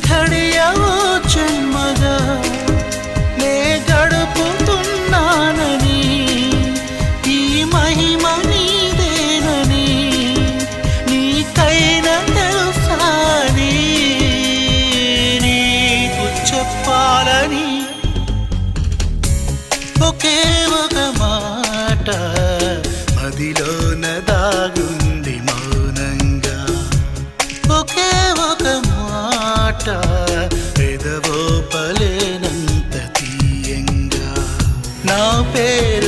ఘడియవో జన్మగా నే గడుపుతున్నానని ఈ మహిమ నీదేనని నీకైనా తెలుసాని నీకు చెప్పాలని ఒకే ఒక మాట మదిలోన దాగుంది మౌనంగా ఒకే ఒక మాట పెదవో పలేనంత తీయంగా నా పేరు